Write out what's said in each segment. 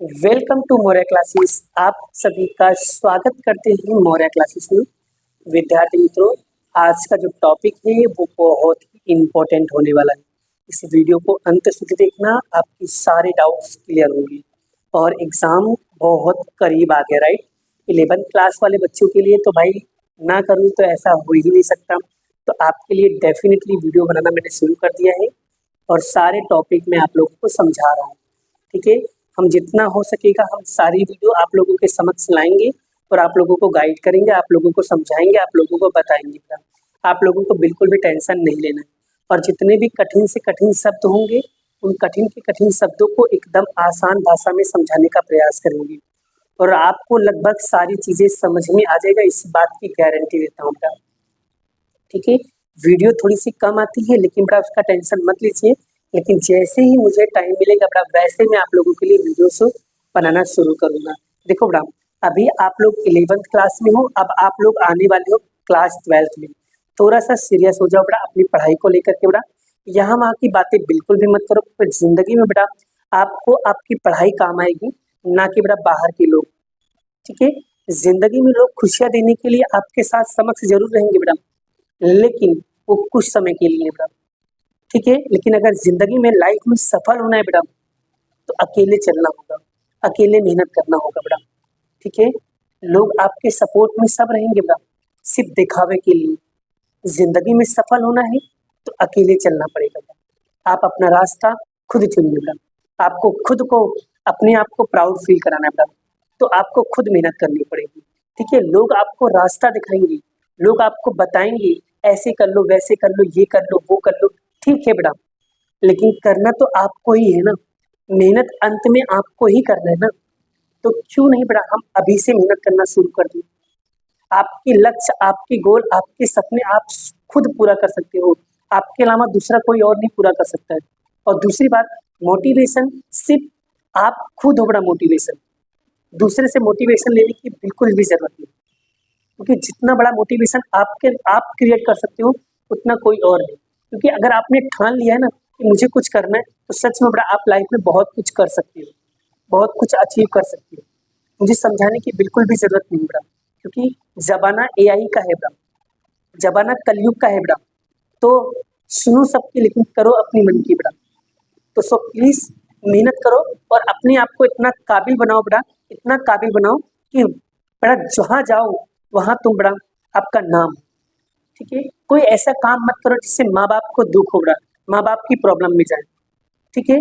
Welcome to Moriya classes. आप सभी का स्वागत करते हैं मोरिया क्लासेस में। विद्यार्थी मित्रों, आज का जो टॉपिक है वो बहुत ही इम्पोर्टेंट होने वाला है। इस वीडियो को अंत સુધી देखना, आपकी सारे डाउट्स क्लियर होंगे और एग्ज़ाम बहुत करीब आ गया, राइट। 11th क्लास वाले बच्चों के लिए तो भाई ना करूँ तो ऐसा हो ही नहीं सकता। तो आपके लिए डेफिनेटली वीडियो बनाना मैंने शुरू कर दिया है और सारे टॉपिक मैं आप लोगों को समझा रहा हूँ, ठीक है। हम जितना हो सकेगा हम सारी वीडियो आप लोगों के समक्ष लाएंगे और आप लोगों को गाइड करेंगे, आप लोगों को समझाएंगे, आप लोगों को बताएंगे। आप लोगों को बिल्कुल भी टेंशन नहीं लेना है और जितने भी कठिन से कठिन शब्द होंगे उन कठिन के कठिन शब्दों को एकदम आसान भाषा में समझाने का प्रयास करेंगे और आपको लगभग सारी चीज़ें समझ में आ जाएगा, इस बात की गारंटी देता हूँ बेटा, ठीक है। वीडियो थोड़ी सी कम आती है लेकिन बेटा उसका टेंशन मत लीजिए, लेकिन जैसे ही मुझे टाइम मिलेगा बेटा वैसे मैं आप लोगों के लिए वीडियोस बनाना शुरू करूँगा। देखो बेटा, अभी आप लोग 11th क्लास में हो, अब आप लोग आने वाले हो क्लास 12th में। थोड़ा सा सीरियस हो जाओ बेटा अपनी पढ़ाई को लेकर के। बेटा यहाँ वहाँ की बातें बिल्कुल भी मत करो, फिर जिंदगी में बेटा आपको आपकी पढ़ाई काम आएगी, ना कि बेटा बाहर के लोग, ठीक है। जिंदगी में लोग खुशियाँ देने के लिए आपके साथ समक्ष जरूर रहेंगे बेटा, लेकिन वो कुछ समय के लिए बेटा, ठीक है। लेकिन अगर जिंदगी में लाइफ में सफल होना है बेटा तो अकेले चलना होगा, अकेले मेहनत करना होगा बेटा, ठीक है। लोग आपके सपोर्ट में सब रहेंगे बेटा, सिर्फ दिखावे के लिए। जिंदगी में सफल होना है तो अकेले चलना पड़ेगा बेटा। आप अपना रास्ता खुद चुनिए बेटा, आपको खुद को अपने आप को प्राउड फील कराना है बेटा, तो आपको खुद मेहनत करनी पड़ेगी, ठीक है। लोग आपको रास्ता दिखाएंगे, लोग आपको बताएंगे ऐसे कर लो, वैसे कर लो, ये कर लो, वो कर लो, ठीक है बेटा, लेकिन करना तो आपको ही है ना। मेहनत अंत में आपको ही करना है ना, तो क्यों नहीं बेटा हम अभी से मेहनत करना शुरू कर दें। आपके लक्ष्य, आपके गोल, आपके सपने आप खुद पूरा कर सकते हो, आपके अलावा दूसरा कोई और नहीं पूरा कर सकता है। और दूसरी बात, मोटिवेशन सिर्फ आप खुद हो बेटा। मोटिवेशन दूसरे से मोटिवेशन लेने की बिल्कुल भी जरूरत नहीं, क्योंकि जितना बड़ा मोटिवेशन आप क्रिएट कर सकते हो उतना कोई और नहीं। क्योंकि अगर आपने ठान लिया है ना कि मुझे कुछ करना है, तो सच में बड़ा आप लाइफ में बहुत कुछ कर सकते हो, बहुत कुछ अचीव कर सकते हो। मुझे समझाने की बिल्कुल भी जरूरत नहीं बेटा, क्योंकि जमाना एआई का है बेटा, जमाना कलयुग का है बेटा। तो सुनो सबकी लेकिन करो अपनी मन की बेटा। तो सो प्लीज मेहनत करो और अपने आप को इतना काबिल बनाओ बेटा, इतना काबिल बनाओ कि बेटा जहाँ जाओ वहाँ तुम बेटा आपका नाम, ठीक है। कोई ऐसा काम मत करो जिससे माँ बाप को दुख हो बेटा, माँ बाप की प्रॉब्लम में जाए, ठीक है।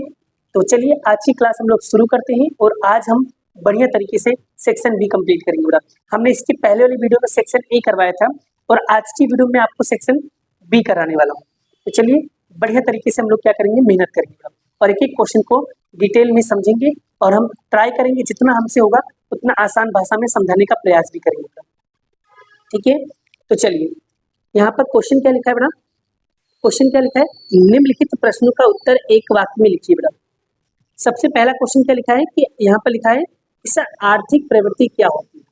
तो चलिए आज की क्लास हम लोग शुरू करते हैं और आज हम बढ़िया तरीके से सेक्शन बी कंप्लीट करेंगे बेटा। हमने इसकी पहले वाली वीडियो में सेक्शन ए करवाया था और आज की वीडियो में आपको सेक्शन बी कराने वाला हूँ। तो चलिए बढ़िया तरीके से हम लोग क्या करेंगे, मेहनत करेंगे बेटा और एक एक क्वेश्चन को डिटेल में समझेंगे और हम ट्राई करेंगे जितना हमसे होगा उतना आसान भाषा में समझाने का प्रयास भी करेंगे बेटा, ठीक है। तो चलिए यहाँ पर क्वेश्चन क्या लिखा है बेटा, क्वेश्चन क्या लिखा है, निम्नलिखित प्रश्नों का उत्तर एक वाक्य में लिखिए बेटा। सबसे पहला क्वेश्चन क्या लिखा है कि यहाँ पर लिखा है इससे आर्थिक प्रवृत्ति क्या होती है।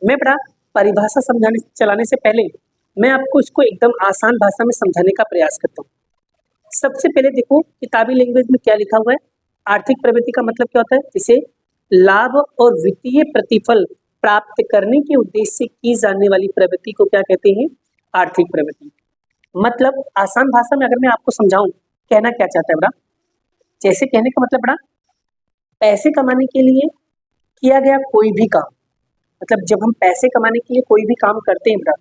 मैं बेटा परिभाषा समझाने चलाने से पहले मैं आपको इसको एकदम आसान भाषा में समझाने का प्रयास करता हूँ। सबसे पहले देखो किताबी लैंग्वेज में क्या लिखा हुआ है। आर्थिक प्रवृत्ति का मतलब क्या होता है, जिसे लाभ और वित्तीय प्रतिफल प्राप्त करने के उद्देश्य से की जाने वाली प्रवृत्ति को क्या कहते हैं, आर्थिक प्रवृत्ति। मतलब आसान भाषा में अगर मैं आपको समझाऊं, कहना क्या चाहता है बेटा, जैसे कहने का मतलब बेटा पैसे कमाने के लिए किया गया कोई भी काम, मतलब जब हम पैसे कमाने के लिए कोई भी काम करते हैं बेटा,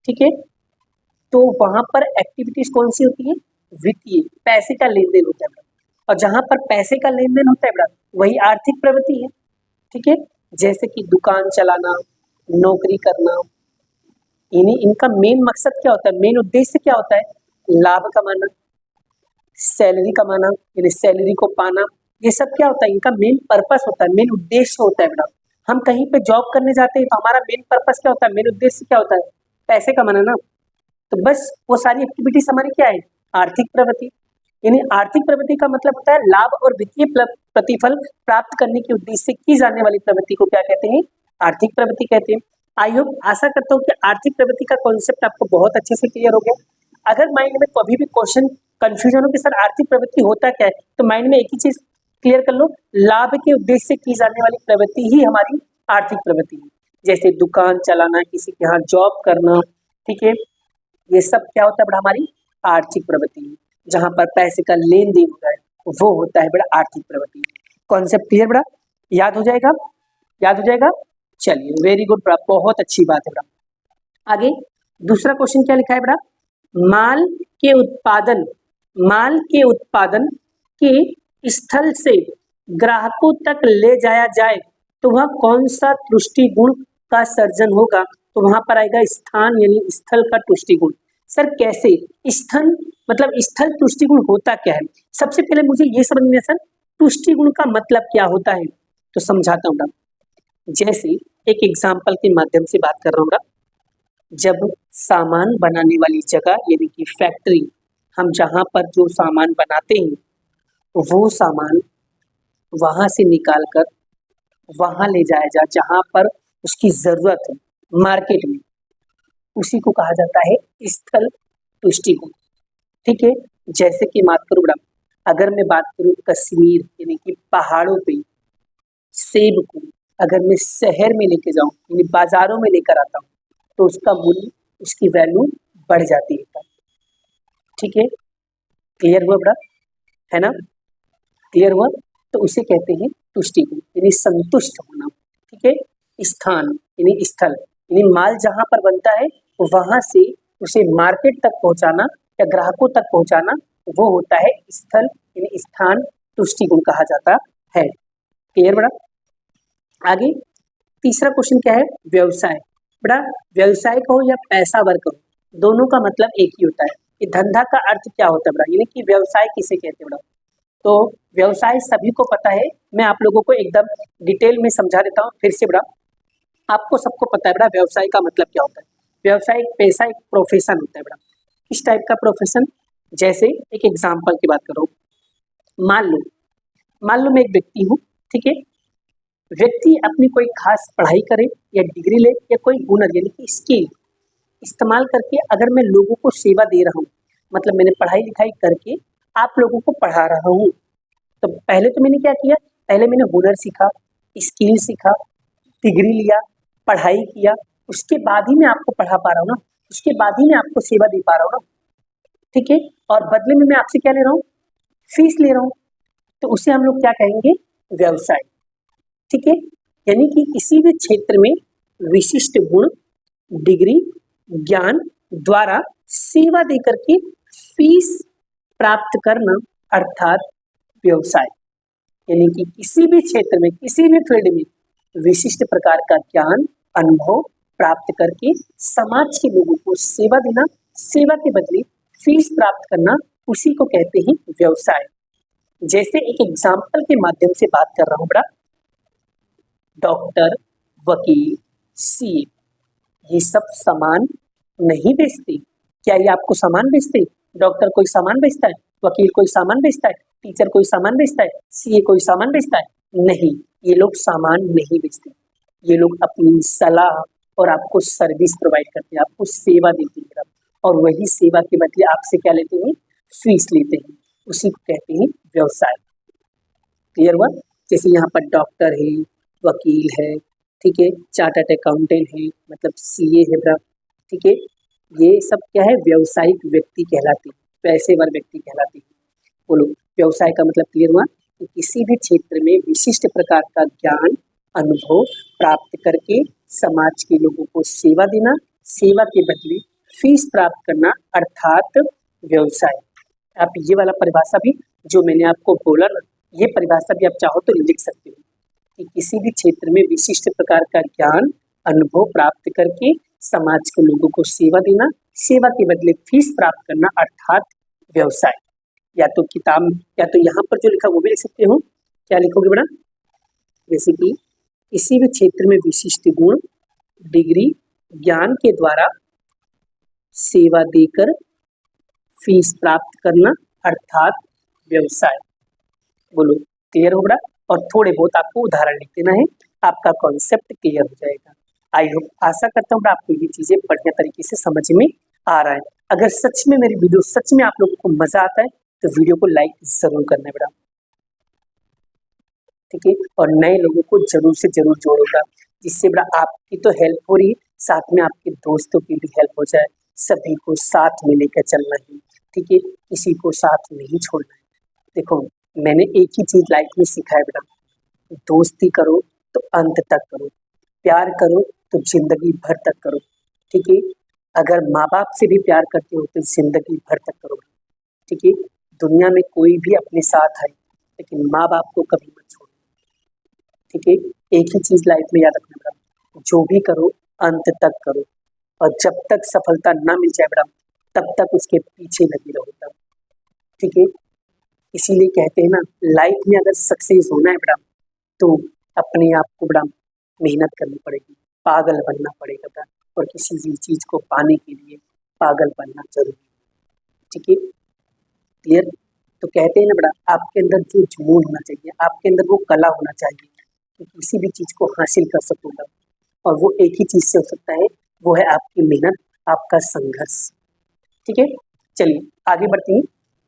ठीक है, तो वहां पर एक्टिविटीज कौन सी होती है, वित्तीय, पैसे का लेन देन होता है बेटा। और जहां पर पैसे का लेन देन होता है बेटा वही आर्थिक प्रवृत्ति है, ठीक है। जैसे कि दुकान चलाना, नौकरी करना, इनका मेन मकसद क्या होता है, मेन उद्देश्य क्या होता है, लाभ कमाना, सैलरी कमाना, यानी सैलरी को पाना। ये सब क्या होता है, इनका मेन पर्पस होता है, मेन उद्देश्य होता है बेटा। हम कहीं पे जॉब करने जाते हैं तो हमारा मेन पर्पस क्या होता है, मेन उद्देश्य क्या होता है, पैसे कमाना ना। तो बस वो सारी एक्टिविटीज हमारी क्या है, आर्थिक प्रवृत्ति। यानी आर्थिक प्रवृत्ति का मतलब होता है लाभ और वित्तीय प्रतिफल प्राप्त करने के उद्देश्य से की जाने वाली प्रवृत्ति को क्या कहते हैं, आर्थिक प्रवृत्ति कहते हैं। आई होप, आशा करता हूँ कि आर्थिक प्रवृत्ति का कॉन्सेप्ट आपको बहुत अच्छे से क्लियर हो गया। अगर माइंड में कभी भी क्वेश्चन कंफ्यूजन हो कि सर आर्थिक प्रवृत्ति होता क्या है, तो माइंड में एक ही चीज क्लियर कर लो, लाभ के उद्देश्य से की जाने वाली प्रवृत्ति ही हमारी आर्थिक प्रवृत्ति है। जैसे दुकान चलाना, किसी के यहाँ जॉब करना, ठीक है, ये सब क्या होता है बेटा हमारी आर्थिक प्रवृत्ति है। जहां पर पैसे का लेन देन होता है वो होता है बेटा आर्थिक प्रवृत्ति। कॉन्सेप्ट क्लियर बेटा, याद हो जाएगा, याद हो जाएगा। चलिए वेरी गुड बेटा, बहुत अच्छी बात है बेटा। आगे दूसरा क्वेश्चन क्या लिखा है बेटा, माल के उत्पादन के स्थल से ग्राहकों तक ले जाया जाए तो वह कौन सा तुष्टि गुण का सर्जन होगा। तो वहां पर आएगा स्थान यानी स्थल का तुष्टि गुण। सर कैसे, स्थल मतलब स्थल तुष्टि गुण होता क्या है। सबसे पहले मुझे ये समझना है सर तुष्टि गुण का मतलब क्या होता है, तो समझाता हूँ बेटा। जैसे एक एग्जाम्पल के माध्यम से बात कर रहा हूँ बेटा, जब सामान बनाने वाली जगह यानी कि फैक्ट्री, हम जहां पर जो सामान बनाते हैं वो सामान वहां से निकाल कर वहां ले जाया जाए जहां पर उसकी जरूरत है मार्केट में, उसी को कहा जाता है स्थल तुष्टि गुण। ठीक है, जैसे कि बात करूं बेटा, अगर मैं बात करूं कश्मीर यानी कि पहाड़ों पे सेब को अगर मैं शहर में लेके जाऊं यानी बाजारों में लेकर आता हूं तो उसका मूल्य, उसकी वैल्यू बढ़ जाती है। ठीक है, क्लियर हुआ बेटा, है ना, क्लियर हुआ। तो उसे कहते हैं तुष्टि गुण यानी संतुष्ट होना। ठीक है, स्थान यानी स्थल यानी माल जहां पर बनता है वहां से उसे मार्केट तक पहुंचाना या ग्राहकों तक पहुंचाना, वो होता है स्थल यानी स्थान तुष्टि गुण कहा जाता है। क्लियर बेटा। आगे तीसरा क्वेश्चन क्या है, व्यवसाय। बेटा व्यवसाय कहो या पैसा वर्ग कहो, दोनों का मतलब एक ही होता है कि धंधा का अर्थ क्या होता है बेटा, यानी कि व्यवसाय किसे कहते हैं बेटा। तो व्यवसाय सभी को पता है, मैं आप लोगों को एकदम डिटेल में समझा देता हूँ फिर से बेटा। आपको सबको पता है बेटा व्यवसाय का मतलब क्या होता है। व्यवसाय एक पेशा, एक प्रोफेशन होता है बेटा। किस टाइप का प्रोफेशन, जैसे एक एग्जाम्पल की बात करो, मान लो मैं एक व्यक्ति हूँ। ठीक है, व्यक्ति अपनी कोई खास पढ़ाई करे या डिग्री ले या कोई हुनर यानी कि स्किल इस्तेमाल करके अगर मैं लोगों को सेवा दे रहा हूँ, मतलब मैंने पढ़ाई लिखाई करके आप लोगों को पढ़ा रहा हूँ, तो पहले तो मैंने क्या किया, पहले मैंने हुनर सीखा, स्किल सीखा, डिग्री लिया, पढ़ाई किया, उसके बाद ही मैं आपको पढ़ा पा रहा हूँ ना, उसके बाद ही मैं आपको सेवा दे पा रहा हूँ ना। ठीक है, और बदले में मैं आपसे क्या ले रहा हूँ, फीस ले रहा हूँ, तो उसे हम लोग क्या कहेंगे, व्यवसाय। ठीक है, यानी कि किसी भी क्षेत्र में विशिष्ट गुण, डिग्री, ज्ञान द्वारा सेवा देकर के फीस प्राप्त करना अर्थात व्यवसाय। यानी कि किसी भी क्षेत्र में, किसी भी फील्ड में विशिष्ट प्रकार का ज्ञान, अनुभव प्राप्त करके समाज के लोगों को सेवा देना, सेवा के बदले फीस प्राप्त करना, उसी को कहते हैं व्यवसाय। जैसे एक एग्जाम्पल के माध्यम से बात कर रहा हूं बेटा, डॉक्टर, वकील, सीए, ये सब सामान नहीं बेचते। क्या ये आपको सामान बेचते? डॉक्टर कोई सामान बेचता है, वकील कोई सामान बेचता है, टीचर कोई सामान बेचता है, सीए कोई सामान बेचता है? नहीं, ये लोग सामान नहीं बेचते। ये लोग अपनी सलाह और आपको सर्विस प्रोवाइड करते हैं, आपको सेवा देते हैं, और वही सेवा के बदले आपसे क्या लेते हैं, फीस लेते हैं। उसी को कहते हैं व्यवसाय। क्लियर हुआ। जैसे यहाँ पर डॉक्टर है, वकील है, ठीक है, चार्टर्ड अकाउंटेंट है, मतलब सीए है बेटा। ठीक है, ये सब क्या है, व्यवसायिक व्यक्ति कहलाते हैं, पेशेवर व्यक्ति कहलाते हैं। बोलो व्यवसाय का मतलब क्लियर हुआ कि किसी भी क्षेत्र में विशिष्ट प्रकार का ज्ञान, अनुभव प्राप्त करके समाज के लोगों को सेवा देना, सेवा के बदले फीस प्राप्त करना अर्थात व्यवसाय। आप ये वाला परिभाषा भी जो मैंने आपको बोला ना, ये परिभाषा भी आप चाहो तो लिख सकते हो कि किसी भी क्षेत्र में विशिष्ट प्रकार का ज्ञान, अनुभव प्राप्त करके समाज के लोगों को सेवा देना, सेवा के बदले फीस प्राप्त करना अर्थात व्यवसाय। या तो किताब, या तो यहाँ पर जो लिखा वो भी लिख सकते हो। क्या लिखोगे बेटा, जैसे कि किसी भी क्षेत्र में विशिष्ट गुण, डिग्री, ज्ञान के द्वारा सेवा देकर फीस प्राप्त करना अर्थात व्यवसाय। बोलो क्लियर हो बेटा। और थोड़े बहुत आपको उदाहरण लिख देना है, आपका कॉन्सेप्ट क्लियर हो जाएगा। आई होप, आशा करता हूँ आपको ये चीजें बढ़िया तरीके से समझ में आ रहा है। अगर सच में मेरी वीडियो सच में आप लोगों को मजा आता है तो वीडियो को लाइक जरूर करना बेटा। ठीक है, और नए लोगों को जरूर से जरूर जोड़ूंगा, जिससे बड़ा आपकी तो हेल्प हो रही है, साथ में आपके दोस्तों की भी हेल्प हो जाए। सभी को साथ में लेकर चलना है, ठीक है, किसी को साथ नहीं छोड़ना है। देखो, मैंने एक ही चीज लाइफ में सीखा है बेटा, दोस्ती करो तो अंत तक करो, प्यार करो तो जिंदगी भर तक करो, ठीक है। अगर माँ बाप से भी प्यार करते हो तो जिंदगी भर तक करो, ठीक है। दुनिया में कोई भी अपने साथ आए, लेकिन माँ बाप को कभी मत छोड़ो, ठीक है। एक ही चीज लाइफ में याद रखना बेटा, जो भी करो अंत तक करो, और जब तक सफलता ना मिल जाए बेटा, तब तक उसके पीछे लगी रहो बेटा, ठीक है। इसीलिए कहते हैं ना, लाइफ में अगर सक्सेस होना है बेटा, तो अपने आप को बड़ा मेहनत करनी पड़ेगी, पागल बनना पड़ेगा बेटा, और किसी भी चीज को पाने के लिए पागल बनना जरूरी है, ठीक है। क्लियर? तो कहते हैं ना बेटा, आपके अंदर जो जुनून होना चाहिए, आपके अंदर वो कला होना चाहिए कि किसी भी चीज को हासिल कर सकूंगा, और वो एक ही चीज से हो सकता है, वो है आपकी मेहनत, आपका संघर्ष, ठीक है। चलिए आगे बढ़ते हैं।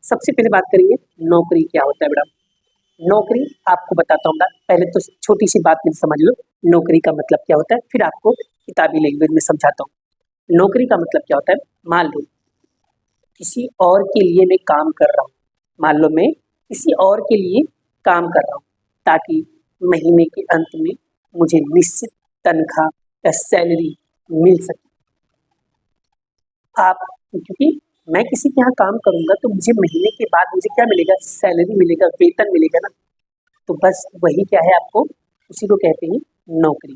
सबसे पहले बात करेंगे नौकरी क्या होता है बेटा। नौकरी आपको बताता हूँ बेटा, पहले तो छोटी सी बात में समझ लो नौकरी का मतलब क्या होता है, फिर आपको किताबी लैंग्वेज में समझाता हूँ। नौकरी का मतलब क्या होता है, मान लो किसी और के लिए मैं काम कर रहा हूँ, मान लो मैं किसी और के लिए काम कर रहा हूँ, ताकि महीने के अंत में मुझे निश्चित तनख्वाह या सैलरी मिल सके। आप, क्योंकि मैं किसी के यहाँ काम करूंगा तो मुझे महीने के बाद मुझे क्या मिलेगा, सैलरी मिलेगा, वेतन मिलेगा ना। तो बस वही क्या है, आपको उसी को कहते हैं नौकरी,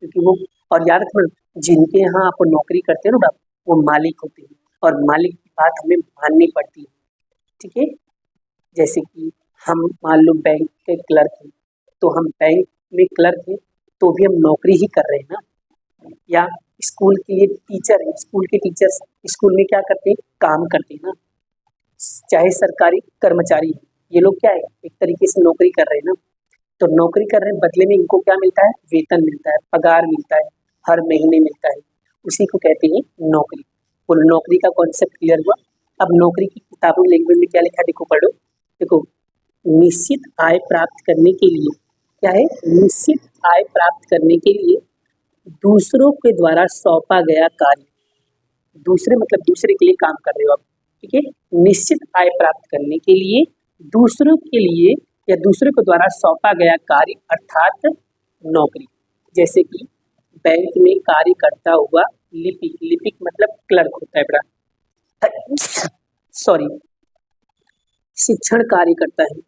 क्योंकि वो, और याद रखना, जिनके यहाँ आप नौकरी करते हो ना, वो मालिक होते हैं, और मालिक की बात हमें माननी पड़ती है, ठीक है। जैसे कि हम मान लो बैंक के क्लर्क हैं, तो हम बैंक में क्लर्क हैं तो भी हम नौकरी ही कर रहे हैं ना। या स्कूल के लिए टीचर है, स्कूल के टीचर्स स्कूल में क्या करते हैं, काम करते हैं ना। चाहे सरकारी कर्मचारी है, ये लोग क्या है, एक तरीके से नौकरी कर रहे हैं ना। तो नौकरी कर रहे हैं, बदले में इनको क्या मिलता है, वेतन मिलता है, पगार मिलता है, हर महीने मिलता है, उसी को कहते हैं नौकरी। वो नौकरी का कॉन्सेप्ट क्लियर हुआ। अब नौकरी की किताबों लैंग्वेज में क्या लिखा है, देखो पढ़ो। देखो, निश्चित आय प्राप्त करने के लिए, क्या है, निश्चित आय प्राप्त करने के लिए दूसरों के द्वारा सौंपा गया कार्य, दूसरे मतलब दूसरे के लिए काम कर रहे हो आप, ठीक है। निश्चित आय प्राप्त करने के लिए दूसरों के लिए या दूसरे के द्वारा सौंपा गया कार्य अर्थात नौकरी। जैसे कि बैंक में कार्य करता हुआ लिपिक, लिपिक मतलब क्लर्क होता है बेटा, सॉरी, शिक्षण कार्य करता है,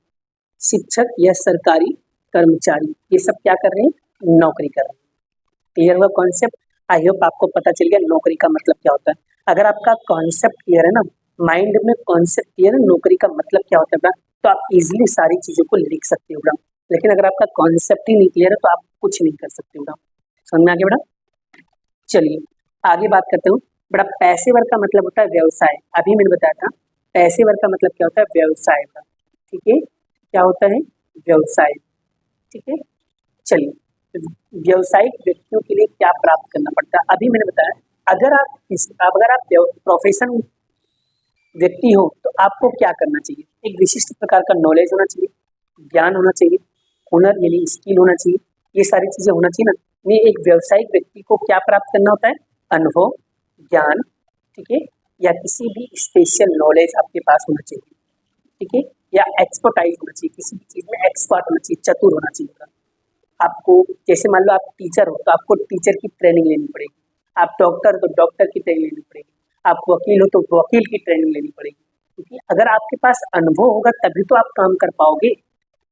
शिक्षक या सरकारी कर्मचारी, ये सब क्या कर रहे हैं, नौकरी कर रहे हैं। क्लियर हुआ कॉन्सेप्ट? आई होप आपको पता चल गया नौकरी का मतलब क्या होता है। अगर आपका कॉन्सेप्ट क्लियर है ना, माइंड में कॉन्सेप्ट क्लियर है नौकरी का मतलब क्या होता है बेटा, तो आप इजीली सारी चीजों को लिख सकते हो बेटा। लेकिन अगर आपका कॉन्सेप्ट ही नहीं क्लियर है तो आप कुछ नहीं कर सकते बेटा। समझ में आ गया बेटा? चलिए आगे बात करते हूँ बेटा। पैसेवर का मतलब होता है व्यवसाय, अभी मैंने बताया था पैसेवर का मतलब क्या होता है, व्यवसाय का, ठीक है। क्या होता है, व्यवसाय, ठीक है। चलिए, व्यवसायिक व्यक्तियों के लिए क्या प्राप्त करना पड़ता है, अभी मैंने बताया। अगर आप प्रोफेशन व्यक्ति हो तो आपको क्या करना चाहिए, एक विशिष्ट प्रकार का नॉलेज होना चाहिए, ज्ञान होना चाहिए, हुनर यानी स्किल होना चाहिए, ये सारी चीजें होना चाहिए ना। ये एक व्यवसायिक व्यक्ति को क्या प्राप्त करना होता है, अनुभव, ज्ञान, ठीक है, या किसी भी स्पेशल नॉलेज आपके पास होना चाहिए, ठीक है, या एक्सपर्टाइज होना चाहिए, किसी भी चीज में एक्सपर्ट होना चाहिए, चतुर होना चाहिए। आपको जैसे मान लो आप टीचर हो तो आपको टीचर की ट्रेनिंग लेनी पड़ेगी, आप डॉक्टर हो तो डॉक्टर की ट्रेनिंग लेनी पड़ेगी, आप वकील हो तो वकील की ट्रेनिंग लेनी पड़ेगी, क्योंकि अगर आपके पास अनुभव होगा तभी तो आप काम कर पाओगे,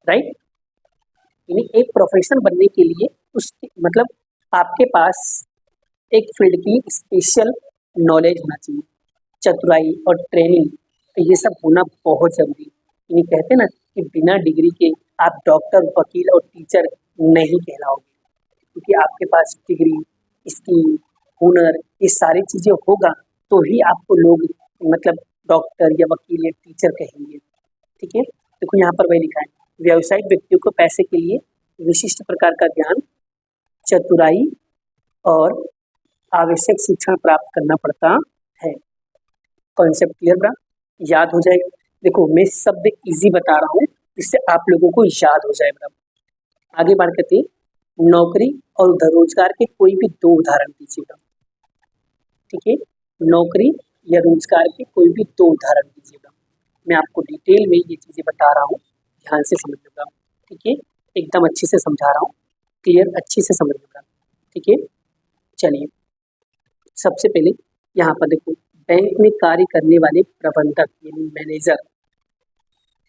राइट। यानी एक प्रोफेशन बनने के लिए उस मतलब आपके पास एक फील्ड की स्पेशल नॉलेज होना चाहिए, चतुराई और ट्रेनिंग, तो ये सब होना बहुत जरूरी है। यानी कहते हैं ना कि बिना डिग्री के आप डॉक्टर, वकील और टीचर नहीं कहलाओगे, क्योंकि आपके पास डिग्री, स्किल, हुनर, ये सारी चीजें होगा तो ही आपको लोग मतलब डॉक्टर या वकील या टीचर कहेंगे, ठीक है। देखो यहाँ पर वही लिखा है, व्यावसायिक व्यक्तियों को पैसे के लिए विशिष्ट प्रकार का ज्ञान, चतुराई और आवश्यक शिक्षण प्राप्त करना पड़ता है। कॉन्सेप्ट क्लियर बड़ा, याद हो जाएगा। देखो मैं शब्द इजी बता रहा हूँ, जिससे आप लोगों को याद हो जाए बेटा। आगे बात करते हैं नौकरी और रोजगार के कोई भी दो उदाहरण दीजिएगा। ठीक है, नौकरी या रोजगार के कोई भी दो उदाहरण दीजिएगा। मैं आपको डिटेल में ये चीजें बता रहा हूँ, ध्यान से समझिएगा। ठीक है, एकदम अच्छे से समझा रहा हूँ, क्लियर अच्छे से समझिएगा। ठीक है, चलिए सबसे पहले यहाँ पर देखो, बैंक में कार्य करने वाले प्रबंधक यानी मैनेजर।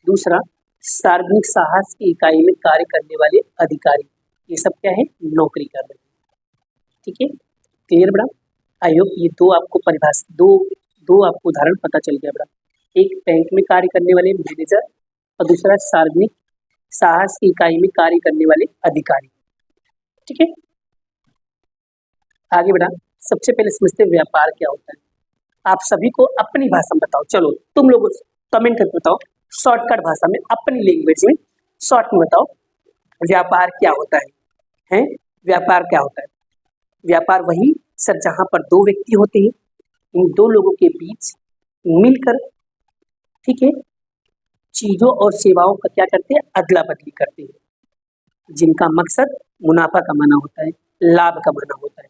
दूसरा, सार्वजनिक साहस की इकाई में कार्य करने वाले अधिकारी। ये सब क्या है, नौकरी कर रहे हैं। ठीक है, क्लियर बेटा। आई होप ये दो आपको परिभाषा दो आपको उदाहरण पता चल गया बेटा। एक बैंक में कार्य करने वाले मैनेजर और दूसरा सार्वजनिक साहस की इकाई में कार्य करने वाले अधिकारी। ठीक है, आगे बेटा सबसे पहले समझते हैं व्यापार क्या होता है। आप सभी को अपनी भाषा में बताओ, चलो तुम लोग कमेंट करके बताओ, शॉर्टकट भाषा में अपनी लैंग्वेज में शॉर्ट में बताओ व्यापार क्या होता है? व्यापार क्या होता है? व्यापार वही सर जहां पर दो व्यक्ति होते हैं, इन दो लोगों के बीच मिलकर, ठीक है, चीजों और सेवाओं का क्या करते हैं, अदला बदली करते हैं, जिनका मकसद मुनाफा कमाना होता है, लाभ कमाना होता है।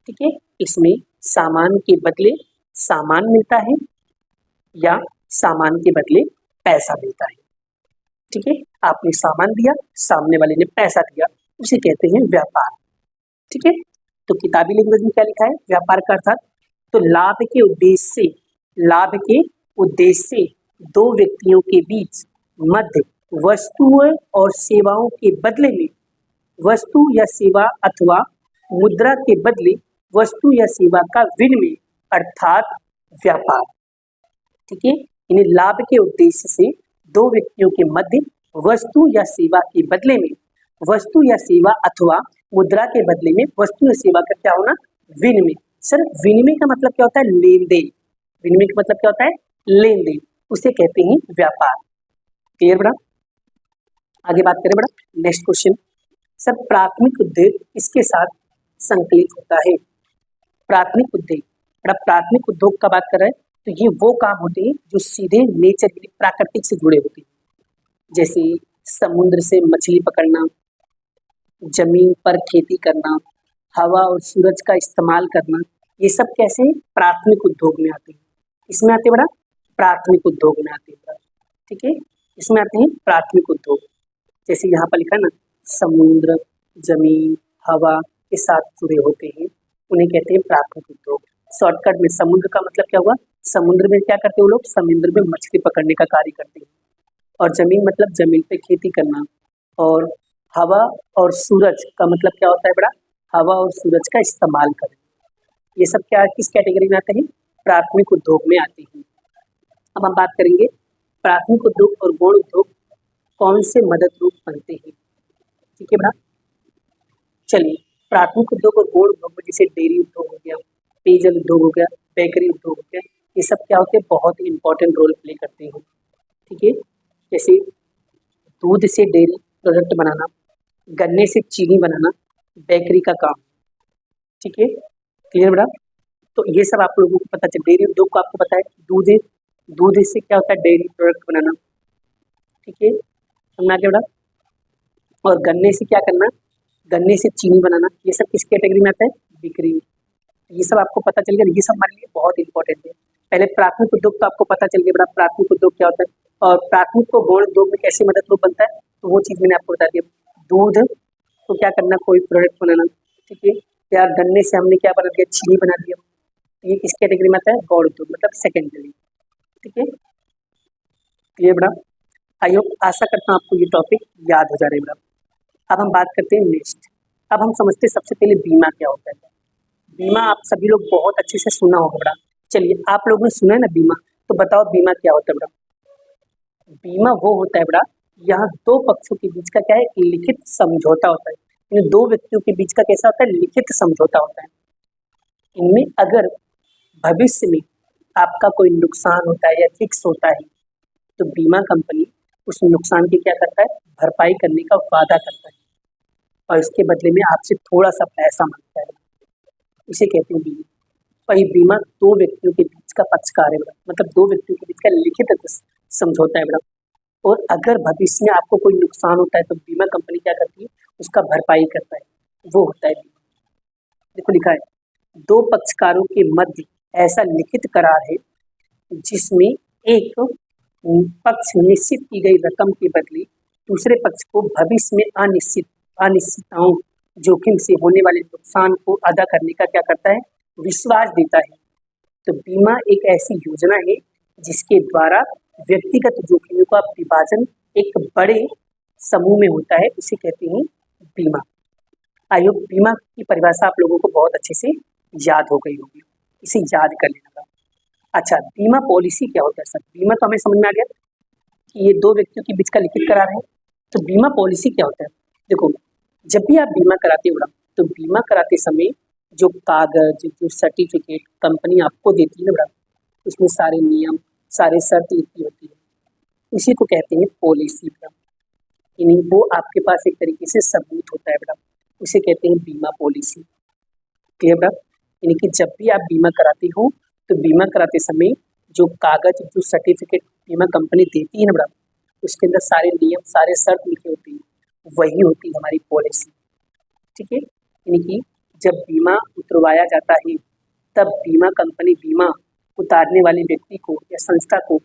ठीक है, इसमें सामान के बदले सामान मिलता है या सामान के बदले पैसा मिलता है। ठीक है, आपने सामान दिया, सामने वाले ने पैसा दिया, उसे कहते हैं व्यापार। ठीक है, तो किताबी लैंग्वेज में क्या लिखा है व्यापार का अर्थात, तो लाभ के उद्देश्य से दो व्यक्तियों के बीच मध्य वस्तुओं और सेवाओं के बदले में वस्तु या सेवा अथवा मुद्रा के बदले वस्तु या सेवा का विनिमय अर्थात व्यापार। ठीक है, इन्हें लाभ के उद्देश्य से दो व्यक्तियों के मध्य वस्तु या सेवा के बदले में वस्तु या सेवा अथवा मुद्रा के बदले में वस्तु या सेवा का क्या होना, विनिमय। सर विनिमय का मतलब क्या होता है, लेन देन। विनिमय का मतलब क्या होता है, लेन देन, उसे कहते हैं व्यापार। क्लियर बेटा। आगे बात करें बेटा, नेक्स्ट क्वेश्चन। सर प्राथमिक उद्देश्य इसके साथ संकलित होता है। प्राथमिक उद्योग बेटा, प्राथमिक उद्योग का बात कर रहे हैं तो ये वो काम होते हैं जो सीधे नेचर यानी प्राकृतिक से जुड़े होते हैं, जैसे समुद्र से मछली पकड़ना, जमीन पर खेती करना, हवा और सूरज का इस्तेमाल करना, ये सब कैसे प्राथमिक उद्योग में आते हैं। इसमें आते हैं बेटा, प्राथमिक उद्योग में आते हैं बेटा। ठीक है, इसमें आते हैं प्राथमिक उद्योग, जैसे यहाँ पर लिखा ना, समुद्र, जमीन, हवा के साथ जुड़े होते हैं, उन्हें कहते हैं प्राथमिक उद्योग। शॉर्टकट में समुद्र का मतलब क्या हुआ, समुद्र में क्या करते हैं वो लोग, समुद्र में मछली पकड़ने का कार्य करते हैं। और जमीन मतलब जमीन पे खेती करना। और हवा और सूरज का मतलब क्या होता है बेटा, हवा और सूरज का इस्तेमाल करना। ये सब क्या किस कैटेगरी में आते हैं, प्राथमिक उद्योग में आते हैं। अब हम बात करेंगे प्राथमिक उद्योग और गौण उद्योग कौन से मदद रूप बनते हैं। ठीक है बेटा, चलिए प्राथमिक उद्योग और गौण उद्योग में जैसे डेयरी उद्योग हो गया, पेयजल उद्योग हो गया, बेकरी उद्योग हो गया, ये सब क्या होते हैं, बहुत ही इंपॉर्टेंट रोल प्ले करते हैं। ठीक है, जैसे दूध से डेयरी प्रोडक्ट बनाना, गन्ने से चीनी बनाना बेकरी का काम। ठीक है, क्लियर बेटा। तो ये सब आप लोगों को पता चल, डेयरी उद्योग को आपको पता है, दूध से क्या होता है, डेयरी प्रोडक्ट बनाना। ठीक है, समझना क्या बेटा। और गन्ने से क्या करना, गन्ने से चीनी बनाना, ये सब किस कैटेगरी में आता है, बिक्री। ये सब आपको पता चल गया, ये सब हमारे लिए बहुत इंपॉर्टेंट है। पहले प्राथमिक उद्योग तो आपको पता चल गया बेटा, प्राथमिक उद्योग क्या होता है, और प्राथमिक को गौण उद्योग में कैसे मदद रूप बनता है, तो वो चीज़ मैंने आपको बता दिया। दूध तो क्या करना, कोई प्रोडक्ट बनाना। ठीक है, या गन्ने से हमने क्या बना दिया, चीनी बना दिया, ये किस कैटेगरी में आता है, गौण उद्योग मतलब सेकेंडरी। ठीक है, क्लियर बेटा। आई होप, आशा करता हूँ आपको ये टॉपिक याद हो जा रहे हैं बेटा। अब हम बात करते हैं नेक्स्ट। अब हम समझते हैं सबसे पहले बीमा क्या होता है। बीमा आप सभी लोग बहुत अच्छे से सुना होगा बेटा। चलिए आप लोगों ने सुना है ना बीमा, तो बताओ बीमा क्या होता है बेटा। बीमा वो होता है बेटा, यहाँ दो पक्षों के बीच का क्या है, लिखित समझौता होता है। इन दो व्यक्तियों के बीच का कैसा होता है, लिखित समझौता होता है। इनमें अगर भविष्य में आपका कोई नुकसान होता है या फिक्स होता है, तो बीमा कंपनी उस नुकसान की क्या करता है, भरपाई करने का वादा करता है और इसके बदले में आपसे थोड़ा सा पैसा मांगता है, इसे कहते हैं बीमा। और ये बीमा दो व्यक्तियों के बीच का पक्षकार है बेटा, मतलब दो व्यक्तियों के बीच का लिखित समझौता है बेटा। और अगर भविष्य में आपको कोई नुकसान होता है तो बीमा कंपनी क्या करती है, उसका भरपाई करता है, वो होता है बीमा। देखो लिखा है, दो पक्षकारों के मध्य ऐसा लिखित करार है जिसमें एक पक्ष निश्चित की गई रकम के बदले दूसरे पक्ष को भविष्य में अनिश्चितताओं जोखिम से होने वाले नुकसान को अदा करने का क्या करता है, विश्वास देता है। तो बीमा एक ऐसी योजना है जिसके द्वारा व्यक्तिगत जोखिमों का विभाजन एक बड़े समूह में होता है, उसे कहते हैं बीमा। आई होप बीमा की परिभाषा आप लोगों को बहुत अच्छे से याद हो गई होगी, इसे याद कर लेना। अच्छा, बीमा पॉलिसी क्या होता है सर? बीमा तो हमें समझ में आ गया कि ये दो व्यक्तियों के बीच का लिखित करार है। तो बीमा पॉलिसी क्या होता है? देखो, जब भी आप बीमा कराते हो ना, तो बीमा कराते समय जो कागज, जो सर्टिफिकेट कंपनी आपको देती है ना बड़ा, उसमें सारे नियम, सारे शर्त लिखी होती है, उसी को कहते हैं पॉलिसी बड़ा। यानी वो आपके पास एक तरीके से सबूत होता है बड़ा, उसे कहते हैं बीमा पॉलिसी। क्लियर बड़ा? यानी कि जब भी आप बीमा कराते हो तो बीमा कराते समय जो कागज, जो सर्टिफिकेट बीमा कंपनी देती है ना बड़ा, उसके अंदर सारे नियम, सारे शर्त लिखे होते हैं, वही होती है हमारी पॉलिसी। ठीक है? यानी कि जब बीमा उतरवाया जाता है तब बीमा कंपनी बीमा उतारने वाले व्यक्ति को या संस्था को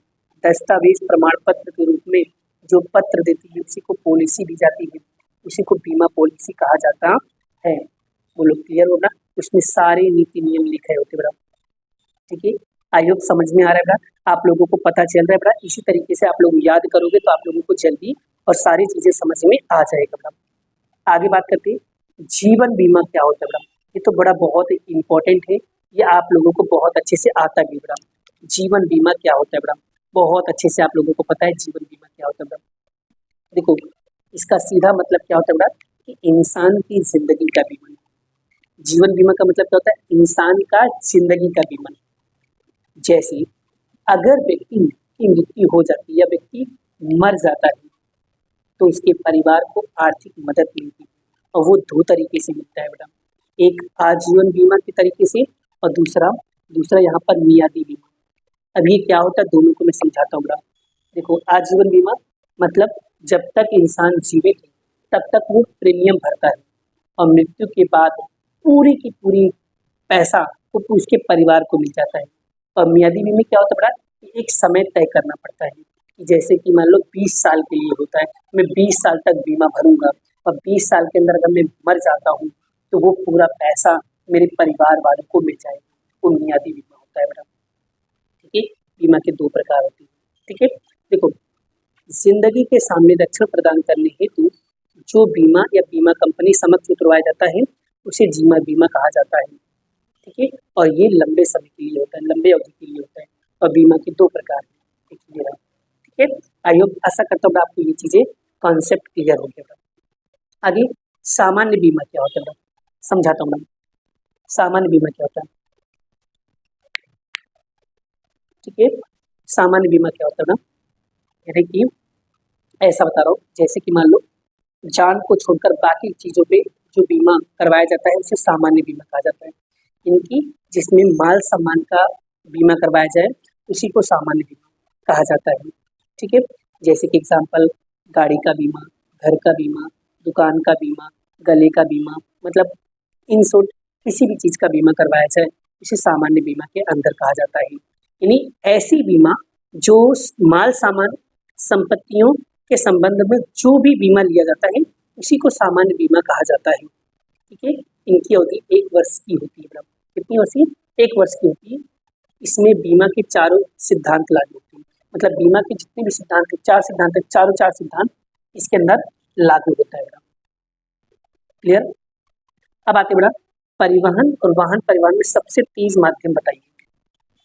दस्तावेज प्रमाण पत्र के रूप में जो पत्र देती है उसी को पॉलिसी दी जाती है, उसी को बीमा पॉलिसी कहा जाता है। वो लोग क्लियर होगा, उसमें सारे नीति नियम लिखे होते बड़ा। ठीक है, आई होप समझ में आ रहा है बड़ा, आप लोगों को पता चल रहा है बड़ा। इसी तरीके से आप लोग याद करोगे तो आप लोगों को जल्दी और सारी चीजें समझ में आ जाएगा बड़ा। आगे बात करते हैं, जीवन बीमा क्या होता है बड़ा? ये तो बड़ा बहुत इंपॉर्टेंट है, ये आप लोगों को बहुत अच्छे से आता भी बड़ा। जीवन बीमा क्या होता है बड़ा? बहुत अच्छे से आप लोगों को पता है जीवन बीमा क्या होता है बड़ा। देखो, इसका सीधा मतलब क्या होता है बड़ा कि इंसान की जिंदगी का बीमा। जीवन बीमा का मतलब क्या होता है? इंसान का जिंदगी का बीमा। जैसे अगर व्यक्ति की मृत्यु हो जाती है या व्यक्ति मर जाता है तो उसके परिवार को आर्थिक मदद मिलती है, और वो दो तरीके से मिलता है बेटा, एक आजीवन बीमा के तरीके से और दूसरा यहाँ पर मियादी बीमा। अब ये क्या होता है दोनों को मैं समझाता हूँ बेटा। देखो, आजीवन बीमा मतलब जब तक इंसान जीवित है तब तक वो प्रीमियम भरता है और मृत्यु के बाद पूरी की पूरी पैसा वो उसके परिवार को मिल जाता है। और मियादी बीमा क्या होता है बेटा, एक समय तय करना पड़ता है कि जैसे कि मान लो 20 साल के लिए होता है, मैं 20 साल तक बीमा भरूंगा और 20 साल के अंदर अगर मैं मर जाता हूँ तो वो पूरा पैसा मेरे परिवार वालों को मिल जाएगा, वो मियादी बीमा होता है बेटा। ठीक है, बीमा के दो प्रकार होते हैं। ठीक है, देखो, जिंदगी के सामने रक्षण प्रदान करने हेतु जो बीमा या बीमा कंपनी समक्ष उतरवाया जाता है उसे जीवन बीमा कहा जाता है। ठीक है, और ये लंबे समय के लिए होता है, लंबे अवधि के लिए होता है, और बीमा के दो प्रकार हैं। ठीक है, आई होप आशा करता हूँ आपको ये चीजें कॉन्सेप्ट क्लियर हो गया। आगे सामान्य बीमा क्या होता है समझाता हूँ मैं। सामान्य बीमा क्या होता है? ठीक है, सामान्य बीमा क्या होता है ना, यानी कि ऐसा बता रहा हूँ, जैसे कि मान लो जान को छोड़कर बाकी चीजों पे जो बीमा करवाया जाता है उसे सामान्य बीमा कहा जाता है। इनकी जिसमें माल सामान का बीमा करवाया जाए उसी को सामान्य बीमा कहा जाता है। ठीक है, जैसे कि एग्जांपल गाड़ी का बीमा, घर का बीमा, दुकान का बीमा, गले का बीमा, मतलब इन शॉर्ट किसी भी चीज का बीमा करवाया जाए उसे सामान्य बीमा के अंदर कहा जाता है। यानी ऐसी बीमा जो माल सामान संपत्तियों के संबंध में जो भी बीमा लिया जाता है उसी को सामान्य बीमा कहा जाता है। ठीक है, इनकी अवधि 1 वर्ष की होती है। कितनी वर्ष की? 1 वर्ष की होती है। इसमें बीमा के चारों सिद्धांत लागू होते हैं, मतलब बीमा के जितने भी सिद्धांत है, 4 सिद्धांत है, चार सिद्धांत इसके अंदर लागू होता है। क्लियर? अब आते बड़ा परिवहन और वाहन परिवहन में सबसे तेज माध्यम बताइए।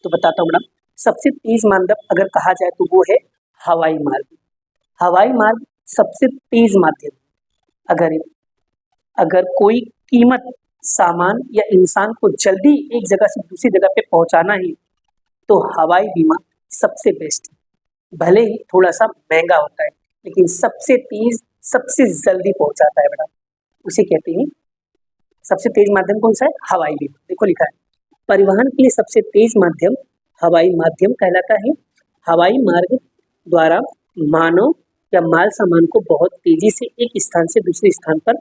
तो बताता हूँ बड़ा, सबसे तेज माध्यम अगर कहा जाए तो वो है हवाई मार्ग। हवाई मार्ग सबसे तेज माध्यम। अगर कोई कीमत सामान या इंसान को जल्दी एक जगह से दूसरी जगह पे पहुंचाना है तो हवाई बीमा सबसे बेस्ट है। भले ही थोड़ा सा महंगा होता है लेकिन सबसे तेज, सबसे जल्दी पहुंचाता है बेटा, उसे कहते हैं। सबसे तेज माध्यम कौन सा है? हवाई बीमा। देखो लिखा है, परिवहन के लिए सबसे तेज माध्यम हवाई माध्यम कहलाता है। हवाई मार्ग द्वारा मानव या माल सामान को बहुत तेजी से एक स्थान से दूसरे स्थान पर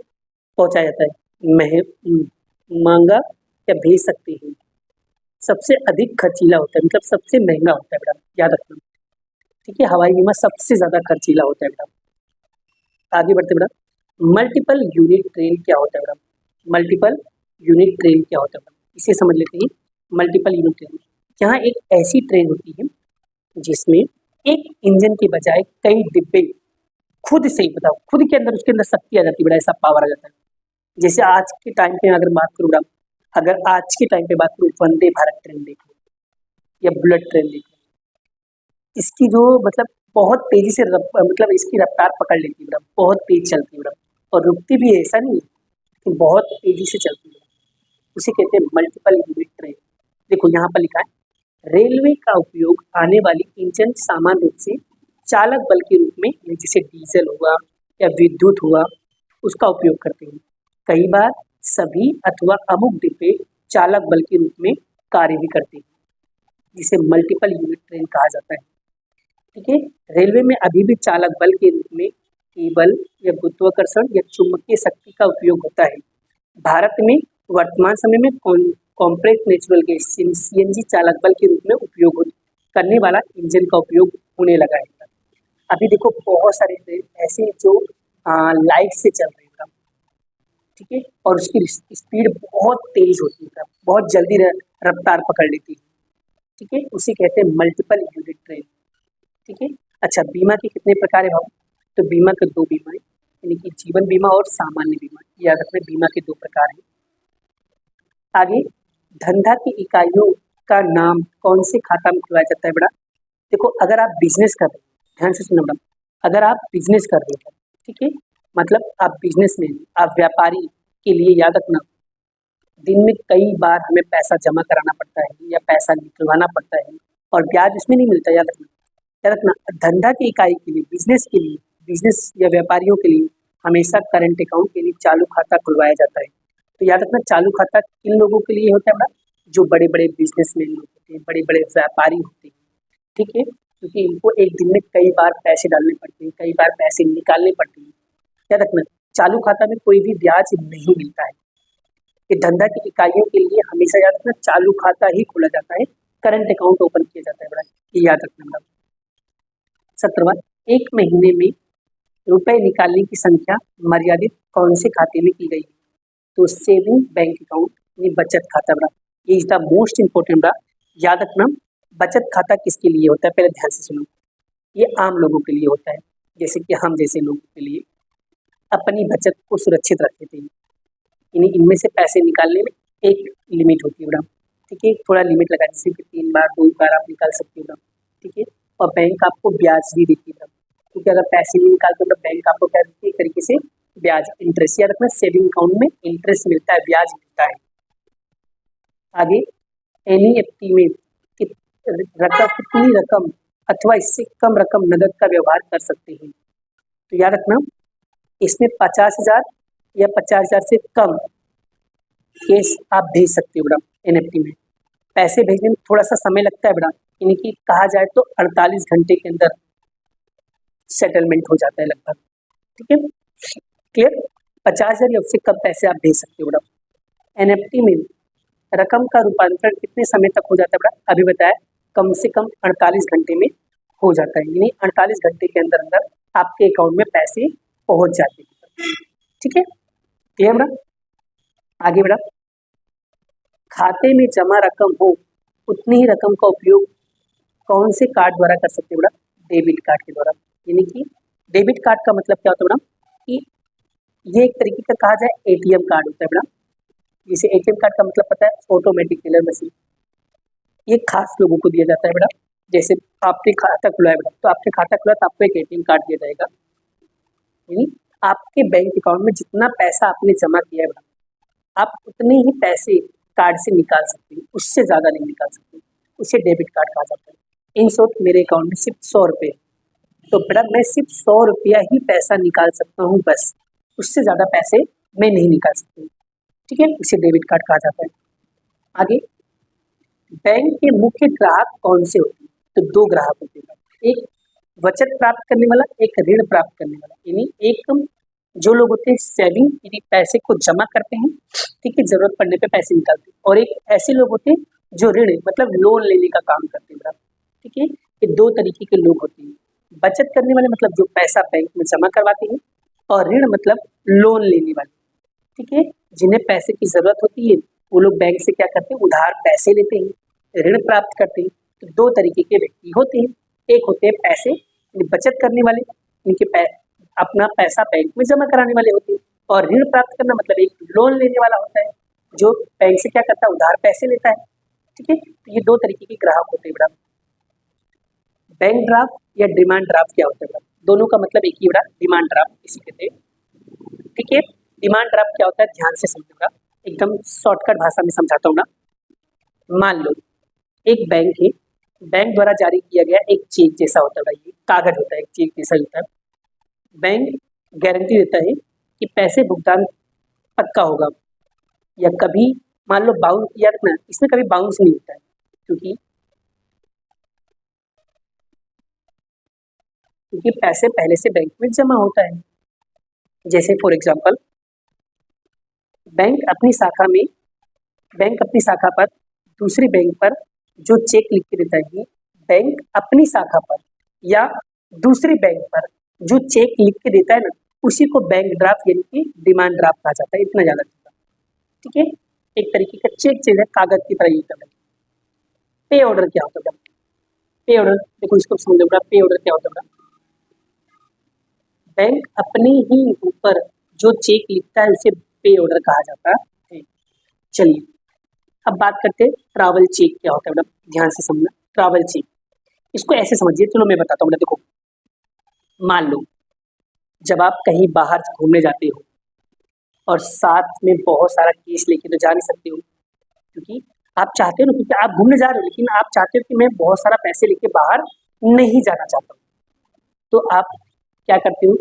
पहुंचाया जाता है। मांगा या भेज सकते हैं। सबसे अधिक खर्चीला होता है, मतलब सबसे महंगा होता है बेटा, याद रखना। ठीक है, हवाई बीमा सबसे ज्यादा खर्चीला होता है बेटा। आगे बढ़ते बेटा, मल्टीपल यूनिट ट्रेन क्या होता है बेटा? मल्टीपल यूनिट ट्रेन क्या होता है बेटा, इसे समझ लेते हैं। मल्टीपल यूनिट ट्रेन यहाँ एक ऐसी ट्रेन होती है जिसमें एक इंजन के बजाय कई डिब्बे खुद से ही, बताओ, खुद के अंदर, उसके अंदर शक्ति आ जाती है बेटा, ऐसा पावर आ जाता है। जैसे आज के टाइम पे अगर बात करूँ, अगर आज के टाइम पे बात करूँ, वंदे भारत ट्रेन देख लो या बुलेट ट्रेन देख लो, इसकी जो मतलब बहुत तेजी से मतलब इसकी रफ्तार पकड़ लेती है बेटा, बहुत तेज चलती है बेटा, और रुकती भी है, ऐसा नहीं है, लेकिन बहुत तेजी से चलती है। उसे कहते हैं मल्टीपल यूनिट ट्रेन। देखो यहाँ पर लिखा है, रेलवे का उपयोग आने वाली इंजन सामान्य रूप से चालक बल के रूप में, जैसे डीजल हुआ या विद्युत हुआ, उसका उपयोग करते हैं। कई बार सभी अथवा अमुक डिब्बे चालक बल के रूप में कार्य भी करते हैं, जिसे मल्टीपल यूनिट ट्रेन कहा जाता है। ठीक है, रेलवे में अभी भी चालक बल के रूप में केबल या गुरुत्वाकर्षण या चुंबकीय शक्ति का उपयोग होता है। भारत में वर्तमान समय में कॉम्प्रेस नेचुरल गैस सीएनजी चालक बल के रूप में उपयोग करने वाला इंजन का उपयोग होने लगा है। अभी देखो बहुत सारे ट्रेन ऐसे जो लाइट से चल रहे हैं, ठीक है, और उसकी स्पीड बहुत तेज होती है, बहुत जल्दी रफ्तार पकड़ लेती है। ठीक है, उसे कहते हैं मल्टीपल यूनिट ट्रेन। ठीक है, अच्छा, बीमा के कितने प्रकार है भाव? तो बीमा के दो बीमा है, यानी कि जीवन बीमा और सामान्य बीमा। याद रखना, बीमा के दो प्रकार हैं। आगे, धंधा की इकाइयों का नाम कौन से खाता में खुलवाया जाता है बेटा? देखो, अगर आप बिजनेस कर रहे हैं, ध्यान से सुनो बेटा, अगर आप बिजनेस कर रहे हैं, ठीक है, मतलब आप बिजनेसमैन, आप व्यापारी के लिए याद रखना, दिन में कई बार हमें पैसा जमा कराना पड़ता है या पैसा निकलवाना पड़ता है, और ब्याज उसमें नहीं मिलता। याद रखना, धंधा की इकाई के लिए, बिजनेस या व्यापारियों के लिए हमेशा करंट अकाउंट के लिए चालू खाता खुलवाया जाता है। तो याद रखना, चालू खाता किन लोगों के लिए होता है बेटा? जो बड़े बड़े बिजनेसमैन लोग होते हैं, बड़े बड़े व्यापारी होते हैं। ठीक है, क्योंकि इनको एक दिन में कई बार पैसे डालने पड़ते हैं, कई बार पैसे निकालने पड़ते हैं। याद रखना, चालू खाता में कोई भी ब्याज नहीं मिलता है। ये धंधा की इकाइयों के लिए हमेशा याद रखना, चालू खाता ही खोला जाता है, करंट अकाउंट ओपन किया जाता है बेटा, ये याद रखना बेटा। 17वां, एक महीने में रुपए निकालने की संख्या मर्यादित कौन से खाते में की गई? तो सेविंग बैंक अकाउंट, यानी बचत खाता बेटा, ये इज द मोस्ट इंपोर्टेंट बेटा। याद रखना, बचत खाता किसके लिए होता है, पहले ध्यान से सुनो। ये आम लोगों के लिए होता है, जैसे कि हम जैसे लोगों के लिए अपनी बचत को सुरक्षित रखते थे। इनमें से पैसे निकालने में एक लिमिट होती है बेटा। ठीक है, थोड़ा लिमिट लगा, जैसे कि 3 बार 2 बार आप निकाल सकते हो बेटा। ठीक है, और बैंक आपको ब्याज भी देती है, क्योंकि अगर पैसे नहीं निकालते तो बैंक आपको क्या देती है, एक तरीके से ब्याज, इंटरेस्ट। याद रखना, सेविंग अकाउंट में इंटरेस्ट मिलता है, ब्याज मिलता है। आगे, एनईएफटी में कितनी रकम अथवा इससे कम रकम नगद का व्यवहार कर सकते हैं? तो याद रखना, इसमें 50,000 या 50,000 से कम केस आप भेज सकते हो बेटा। एनईएफटी में पैसे भेजने में थोड़ा सा समय लगता है बेटा, यानी कि कहा जाए तो 48 घंटे के अंदर सेटलमेंट हो जाता है लगभग। ठीक है, क्लियर? 50,000 या उससे कम पैसे आप भेज सकते हो बेटा। एनईएफटी में रकम का रूपांतरण कितने समय तक हो जाता है बेटा? अभी बताया, कम से कम 48 घंटे में हो जाता है, यानी 48 घंटे के अंदर अंदर आपके अकाउंट में पैसे पहुंच जाते हैं। ठीक है, क्लियर बेटा? आगे बेटा, खाते में जमा रकम हो उतनी ही रकम का उपयोग कौन से कार्ड द्वारा कर सकते हैं बेटा? डेबिट कार्ड के द्वारा। यानी कि डेबिट कार्ड का मतलब क्या होता है बेटा, कि ये एक तरीके का कहा जाए एटीएम कार्ड होता है बेटा। जिसे एटीएम कार्ड का मतलब पता है, ऑटोमेटिक टेलर मशीन। ये खास लोगों को दिया जाता है बेटा। जैसे आपने खाता खुलाया बेटा, तो आपने खाता खुला तो आपको एक एटीएम कार्ड दिया जाएगा, यानी आपके बैंक अकाउंट में जितना पैसा आपने जमा किया है बेटा, आप उतने ही पैसे कार्ड से निकाल सकते हैं, उससे ज़्यादा नहीं निकाल सकते। उसे डेबिट कार्ड कहा जाता है। इन शॉर्ट, मेरे अकाउंट में सिर्फ 100 रुपये, तो बेटा मैं सिर्फ 100 रुपया ही पैसा निकाल सकता हूँ बस, उससे ज़्यादा पैसे मैं नहीं निकाल सकती। ठीक है, इसे डेबिट कार्ड कहा जाता है। आगे, बैंक के मुख्य ग्राहक कौन से होते हैं? तो 2 ग्राहक होते हैं, एक बचत प्राप्त करने वाला, एक ऋण प्राप्त करने वाला। यानी एक जो लोग होते हैं सेविंग, यानी पैसे को जमा करते हैं, ठीक है, जरूरत पड़ने पे पैसे निकालते हैं, और एक ऐसे लोग होते हैं जो ऋण मतलब लोन लेने का काम करते हैं बड़ा, ठीक है। ये दो तरीके के लोग होते हैं। बचत करने वाले मतलब जो पैसा बैंक में जमा करवाते हैं, और ऋण मतलब लोन लेने वाले, ठीक है, जिन्हें पैसे की जरूरत होती है वो लोग बैंक से क्या करते हैं, उधार पैसे लेते हैं, ऋण प्राप्त करते हैं। तो दो तरीके के व्यक्ति होते हैं, एक होते हैं पैसे यानी बचत करने वाले, इनके अपना पैसा बैंक में जमा कराने वाले होते हैं, और ऋण प्राप्त करना मतलब एक लोन लेने वाला होता है जो बैंक से क्या करता है, उधार पैसे लेता है, ठीक है। तो ये दो तरीके के ग्राहक होते हैं बड़ा। बैंक ड्राफ्ट या डिमांड ड्राफ्ट क्या होता है बड़ा, दोनों का मतलब एक ही बड़ा, डिमांड ड्राफ्ट इसी कहते हैं, ठीक है। डिमांड ड्राफ्ट क्या होता है, ध्यान से समझूंगा, एकदम शॉर्टकट भाषा में समझाता हूँ ना। मान लो एक बैंक है, बैंक द्वारा जारी किया गया एक चेक जैसा होता है भाई, ये कागज होता है, एक चेक जैसा होता है। बैंक गारंटी देता है कि पैसे भुगतान पक्का होगा, या कभी मान लो बाउंस, या रखना इसमें कभी बाउंस नहीं होता है, क्योंकि पैसे पहले से बैंक में जमा होता है। जैसे फॉर एग्जांपल बैंक अपनी शाखा में बैंक अपनी शाखा पर दूसरी बैंक पर जो चेक लिख के देता है, बैंक अपनी शाखा पर या दूसरी बैंक पर जो चेक लिख के देता है ना, उसी को बैंक ड्राफ्ट यानी कि डिमांड ड्राफ्ट कहा जाता है। इतना ज्यादा, ठीक है, एक तरीके का चेक चीज है, कागज की तरह ही होता है। पे ऑर्डर क्या होता है, पे ऑर्डर देखो, इसको समझोगा, पे ऑर्डर क्या होता है, बैंक अपने ही ऊपर जो चेक लिखता है उसे पे ऑर्डर कहा जाता है। चलिए अब बात करते हैं ट्रैवल चेक क्या होता है मैडम, ध्यान से समझना। ट्रैवल चेक इसको ऐसे समझिए, चलो मैं बताता हूँ। देखो मान लो जब आप कहीं बाहर घूमने जाते हो और साथ में बहुत सारा केस लेके तो जा नहीं सकते हो, क्योंकि आप चाहते हो ना, क्योंकि आप घूमने जा रहे हो, लेकिन आप चाहते हो कि मैं बहुत सारा पैसे लेके बाहर नहीं जाना चाहता हूँ, तो आप क्या करते हो,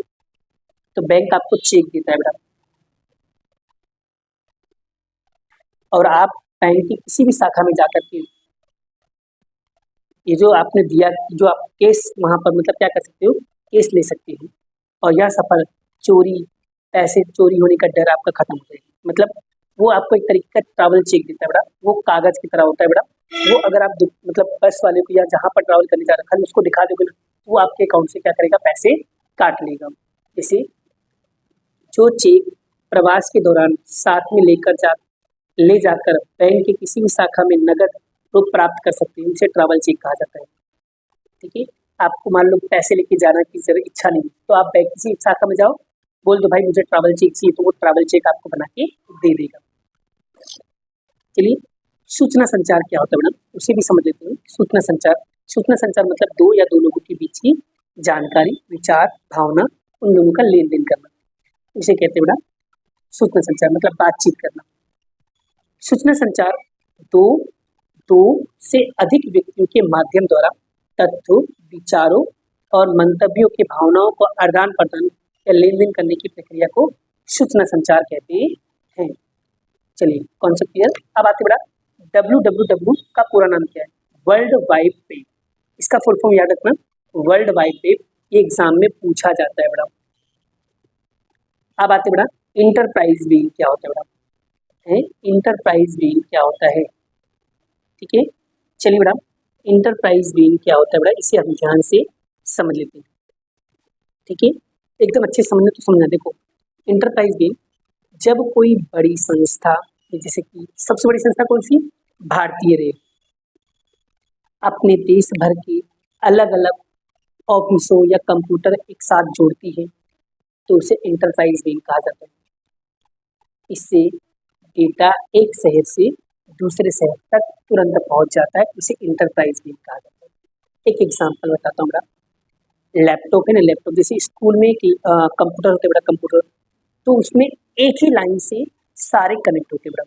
तो बैंक आपको चेक देता है बेटा, और आप बैंक की किसी भी शाखा में जाकर के ये जो आपने दिया, जो आप केस वहाँ पर मतलब क्या कर सकते हो, केस ले सकते हो, और यह सफर चोरी, पैसे चोरी होने का डर आपका खत्म हो जाएगा। मतलब वो आपको एक तरीके का ट्रैवल चेक देता है बेटा, वो कागज की तरह होता है बेटा। वो अगर आप मतलब बस वाले को या जहाँ पर ट्रैवल करने जा रखा है उसको दिखा दोगे ना, तो वो आपके अकाउंट से क्या करेगा, पैसे काट लेगा। जैसे जो चेक प्रवास के दौरान साथ में ले जाकर बैंक की किसी भी शाखा में नकद रूप प्राप्त कर सकते हैं, उसे ट्रैवल चेक कहा जाता है, ठीक है। आपको मान लो पैसे लेके जाना की जरूर इच्छा नहीं, तो आप बैंक किसी शाखा में जाओ, बोल दो भाई मुझे ट्रैवल चेक चाहिए, तो वो ट्रैवल चेक आपको बना के दे देगा। चलिए सूचना संचार क्या होता है मैडम, उसे भी समझ लेते हैं। सूचना संचार मतलब दो या दो लोगों के बीच की जानकारी, विचार, भावना, उन लोगों का लेन देन करना, इसे कहते हैं बेटा सूचना संचार, मतलब बातचीत करना। सूचना संचार दो से अधिक व्यक्तियों के माध्यम द्वारा तथ्यों, विचारों और मंतव्यों के भावनाओं को आदान प्रदान या लेन देन करने की प्रक्रिया को सूचना संचार कहते हैं। चलिए कॉन्सेप्ट क्लियर। अब आते बेटा WWW का पूरा नाम क्या है, वर्ल्ड वाइड वेब। इसका फुल फॉर्म याद रखना, वर्ल्ड वाइड वेब, ये एग्जाम में पूछा जाता है बेटा। अब आते बेटा इंटरप्राइज वेब क्या होता है बेटा, इंटरप्राइज वेब क्या होता है, ठीक है। चलिए बेटा इंटरप्राइज वेब क्या होता है बेटा, इसे हम ध्यान से समझ लेते हैं, ठीक है, एकदम अच्छे से समझना। तो समझना, देखो इंटरप्राइज वेब जब कोई बड़ी संस्था, जैसे कि सबसे बड़ी संस्था कौन सी, भारतीय रेल, अपने देश भर के अलग अलग ऑफिसों या कंप्यूटर एक साथ जोड़ती है, तो उसे इंटरप्राइज वेब कहा जाता है। इससे डेटा एक शहर से दूसरे शहर तक तुरंत पहुंच जाता है, उसे इंटरप्राइज वेब कहा जाता है। एक एग्जांपल बताता हूँ बेटा, लैपटॉप है ना, लैपटॉप जैसे स्कूल में कंप्यूटर होते हैं बेटा, कंप्यूटर, तो उसमें एक ही लाइन से सारे कनेक्ट होते हैं बेटा,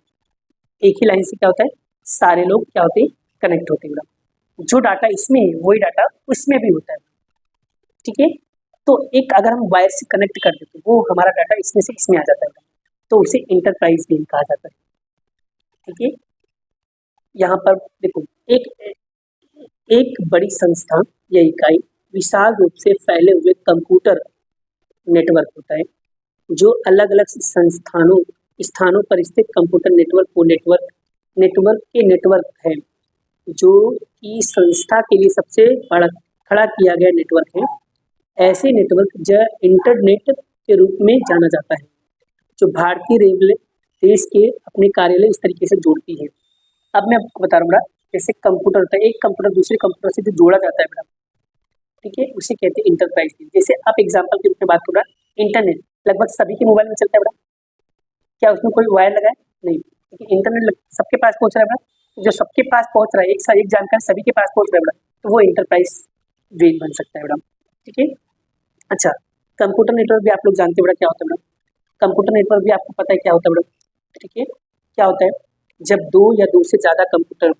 एक ही लाइन से क्या होता है, सारे लोग क्या होते हैं, कनेक्ट होते हैं बेटा। जो डाटा इसमें है वही डाटा उसमें भी होता है, ठीक है। तो एक अगर हम वायर से कनेक्ट कर देते वो हमारा डाटा इसमें से इसमें आ जाता है, तो उसे इंटरप्राइज वेब कहा जाता है, ठीक है। यहाँ पर देखो एक बड़ी संस्था या इकाई विशाल रूप से फैले हुए कंप्यूटर नेटवर्क होता है, जो अलग अलग स्थानों पर स्थित कंप्यूटर नेटवर्क को नेटवर्क है, जो कि संस्था के लिए सबसे बड़ा खड़ा किया गया नेटवर्क है। ऐसे नेटवर्क जो इंटरनेट के रूप में जाना जाता है, जो भारतीय रेलवे देश के अपने कार्यालय इस तरीके से जोड़ती है। अब मैं आपको बता रहा हूँ बेटा, जैसे कंप्यूटर होता है, एक कंप्यूटर दूसरे कंप्यूटर से जो जोड़ा जाता है बेटा, ठीक है, उसे कहते हैं इंटरप्राइज। जैसे आप एग्जाम्पल के रूप में बात करो, इंटरनेट लगभग सभी के मोबाइल में चलता है बेटा, क्या उसमें कोई वायर लगा है? नहीं, क्योंकि इंटरनेट सबके पास पहुंच रहा है बेटा, जो सबके पास पहुंच रहा है, एक जानकारी सभी के पास पहुंच रहा है बेटा, तो वो इंटरप्राइज वेग बन सकता है बेटा, ठीक है। अच्छा, कंप्यूटर नेटवर्क भी आप लोग जानते हैं बेटा क्या होता है बेटा, कंप्यूटर नेटवर्क भी आपको पता है क्या होता है बेटा, ठीक है। क्या होता है, जब दो या दो से ज़्यादा कंप्यूटर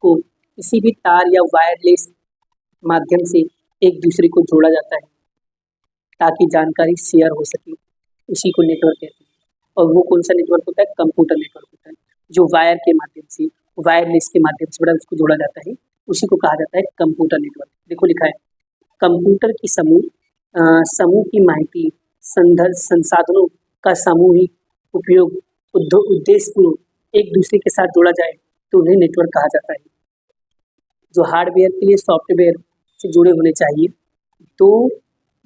को किसी भी तार या वायरलेस माध्यम से एक दूसरे को जोड़ा जाता है ताकि जानकारी शेयर हो सके, उसी को नेटवर्क कहते हैं। और वो कौन सा नेटवर्क होता है? कंप्यूटर नेटवर्क होता है, जो वायर के माध्यम से, वायरलेस के माध्यम से बड़ा उसको जोड़ा जाता है, उसी को कहा जाता है कंप्यूटर नेटवर्क। देखो लिखा है, कंप्यूटर की समूह की माहिती संसाधनों का सामूहिक उपयोग उद्देश्यपूर्ण एक दूसरे के साथ जोड़ा जाए तो उन्हें नेटवर्क कहा जाता है। जो हार्डवेयर के लिए सॉफ्टवेयर से जुड़े होने चाहिए, तो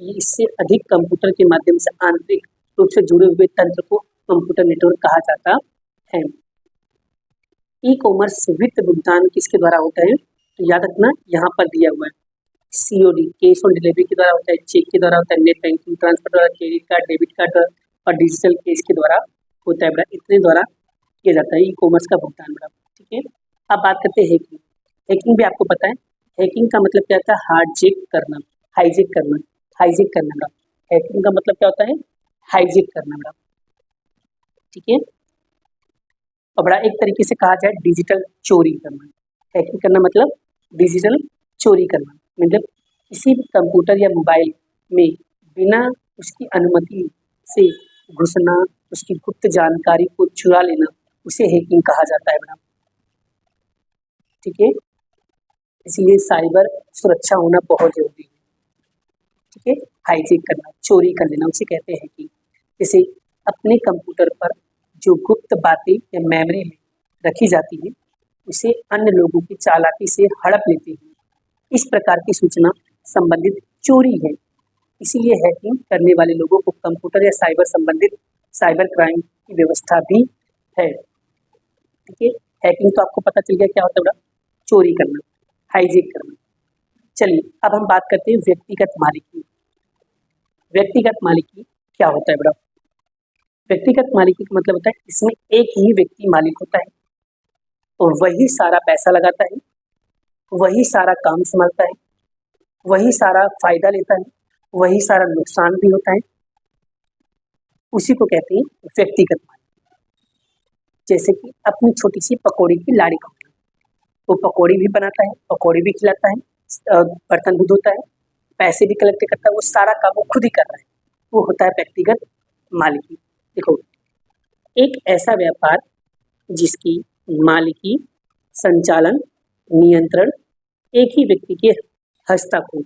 इससे अधिक कंप्यूटर के माध्यम से आंतरिक रूप से जुड़े हुए तंत्र को कंप्यूटर नेटवर्क कहा जाता है। ई कॉमर्स वित्त भुगतान किसके द्वारा होता है? तो याद रखना, यहाँ पर दिया हुआ है, COD कैश ऑन डिलीवरी के द्वारा होता है, चेक के द्वारा होता है, नेट बैंकिंग ट्रांसफर द्वारा, क्रेडिट कार्ड, डेबिट कार्ड और डिजिटल कैश के द्वारा होता है बेटा, इतने द्वारा किया जाता है ई कॉमर्स का भुगतान बेटा, ठीक है। अब बात करते हैं हैकिंग। हैकिंग भी आपको पता है, हैकिंग का मतलब क्या होता है? हाईजैक करना बेटा। हैकिंग का मतलब क्या होता है? हाईजैक करना बेटा, ठीक है। और बड़ा एक तरीके से कहा जाए डिजिटल चोरी करना। हैकिंग करना मतलब डिजिटल चोरी करना, मतलब किसी भी कंप्यूटर या मोबाइल में बिना उसकी अनुमति से घुसना, उसकी गुप्त जानकारी को चुरा लेना, उसे हैकिंग कहा जाता है बेटा, ठीक है। इसलिए साइबर सुरक्षा होना बहुत जरूरी है, ठीक है। हाईजैक करना, चोरी कर लेना, उसे कहते हैं हैकिंग। जैसे अपने कंप्यूटर पर जो गुप्त बातें या मेमोरी में रखी जाती है, उसे अन्य लोगों की चालाकी से हड़प लेते हैं। इस प्रकार की सूचना संबंधित चोरी है। इसीलिए हैकिंग करने वाले लोगों को कंप्यूटर या साइबर संबंधित साइबर क्राइम की व्यवस्था भी है, ठीक है। हैकिंग तो आपको पता चल गया क्या होता है बेटा, चोरी करना, हाईजैक करना। चलिए अब हम बात करते हैं व्यक्तिगत मालिकी। व्यक्तिगत मालिकी क्या होता है बेटा? व्यक्तिगत मालिकी का मतलब होता है इसमें एक ही व्यक्ति मालिक होता है और वही सारा पैसा लगाता है, वही सारा काम संभालता है, वही सारा फायदा लेता है, वही सारा नुकसान भी होता है, उसी को कहते हैं व्यक्तिगत मालिकी। जैसे कि अपनी छोटी सी पकौड़ी की लाड़ी खोलना, वो पकौड़ी भी बनाता है, पकौड़ी भी खिलाता है, बर्तन भी धोता है, पैसे भी कलेक्ट करता है, वो सारा काम वो खुद ही कर रहा है, वो होता है व्यक्तिगत मालिकी। देखो, एक ऐसा व्यापार जिसकी मालिकी, संचालन, नियंत्रण एक ही व्यक्ति के हस्तक हो,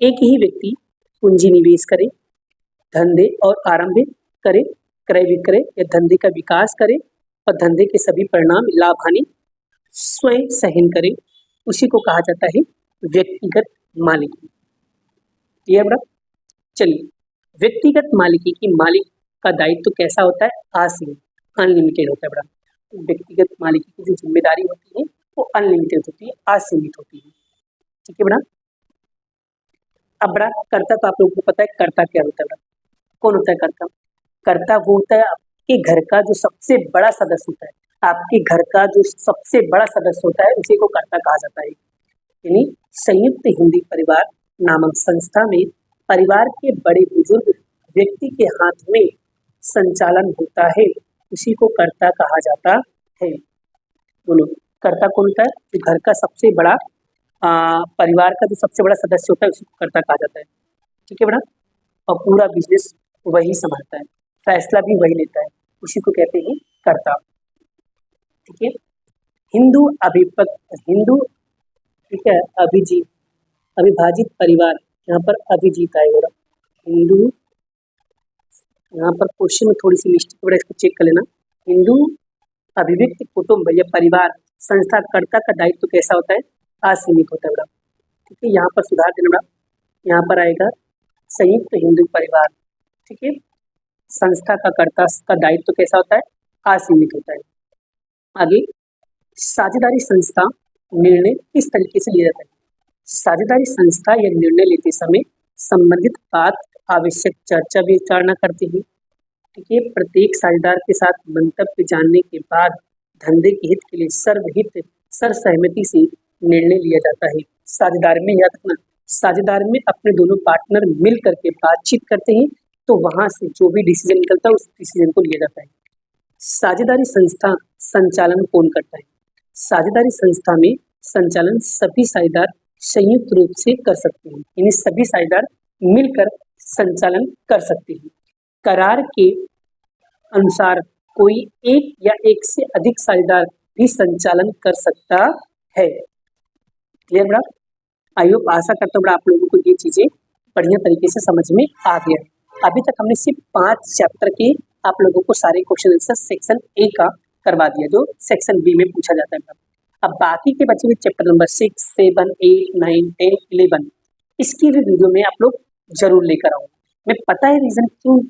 एक ही व्यक्ति पूंजी निवेश करे, धंधे और आरंभ करे, क्रय विक्रय या धंधे का विकास करे और धंधे के सभी परिणाम लाभ हानि स्वयं सहन करे, उसी को कहा जाता है व्यक्तिगत मालिकी। क्लियर बेटा? चलिए, व्यक्तिगत मालिकी की मालिक का दायित्व कैसा होता है? असीमित, अनलिमिटेड होता है बेटा। व्यक्तिगत मालिकी की जो जिम्मेदारी होती है वो अनलिमिटेड होती है, असीमित होती है, ठीक है बेटा। अब बड़ा कर्ता तो आप लोगों को पता है, कर्ता क्या होता है बेटा? कौन होता है कर्ता? कर्ता वो होता है आपके घर का जो सबसे बड़ा सदस्य होता है, आपके घर का जो सबसे बड़ा सदस्य होता है उसी को कर्ता कहा जाता है। यानी संयुक्त हिंदी परिवार नामक संस्था में परिवार के बड़े बुजुर्ग व्यक्ति के हाथ में संचालन होता है, उसी को कर्ता कहा जाता है। बोलो, कर्ता कौन होता है? तो घर का सबसे बड़ा परिवार का जो सबसे बड़ा सदस्य होता है उसी को कर्ता कहा जाता है, ठीक है बेटा। और पूरा बिजनेस वही संभालता है, फैसला भी वही लेता है, उसी को कहते हैं कर्ता, ठीक है। हिंदू, ठीक है, अभिजीत अविभाजित परिवार, यहाँ पर अभिजीत आएगा बेटा। हिंदू, यहाँ पर क्वेश्चन में थोड़ी सी मिस्टेक बेटा, इसको चेक कर लेना। हिंदू अभिव्यक्ति कुटुंब या परिवार संस्था कर्ता का दायित्व कैसा होता है? असीमित होता है बेटा। ठीक है, यहाँ पर सुधार देना बेटा। यहाँ पर आएगा संयुक्त हिंदू परिवार। ठीक है, संस्था का कर्ता का दायित्व कैसा होता है? असीमित होता है। आगे, साझेदारी संस्था निर्णय किस तरीके से लिया जाता है? साझेदारी संस्था या निर्णय लेते समय संबंधित बात आवश्यक चर्चा विचारणा करते हैं। ठीक है, प्रत्येक साझेदार के साथ मंतव्य जानने के बाद धंधे के हित के लिए सर्वसहमति से निर्णय लिया जाता है। साझेदार में याद रखना, साझेदार में अपने दोनों पार्टनर मिल करके बातचीत करते हैं, तो वहां से जो भी डिसीजन निकलता है उस डिसीजन को लिया जाता है। साझेदारी संस्था संचालन कौन करता है? साझेदारी संस्था में संचालन सभी साझेदार संयुक्त रूप से कर सकते हैं, यानी सभी साझेदार मिलकर संचालन कर सकते हैं। करार के अनुसार कोई एक या एक से अधिक साझेदार भी संचालन कर सकता है। क्लियर बेटा? आई होप, आशा करता हूँ आप लोगों को ये चीजें बढ़िया तरीके से समझ में आ गया। अभी तक हमने सिर्फ 5 चैप्टर के आप लोगों को सारे क्वेश्चन आंसर सेक्शन ए का करवा दिया, जो सेक्शन बी में पूछा जाता है। अब बाकी के बचे हुए चैप्टर नंबर 6, 7, 8, 9, 10, 11 इसकी भी वीडियो में आप लोग जरूर लेकर आओ। मैं पता है रीजन क्यों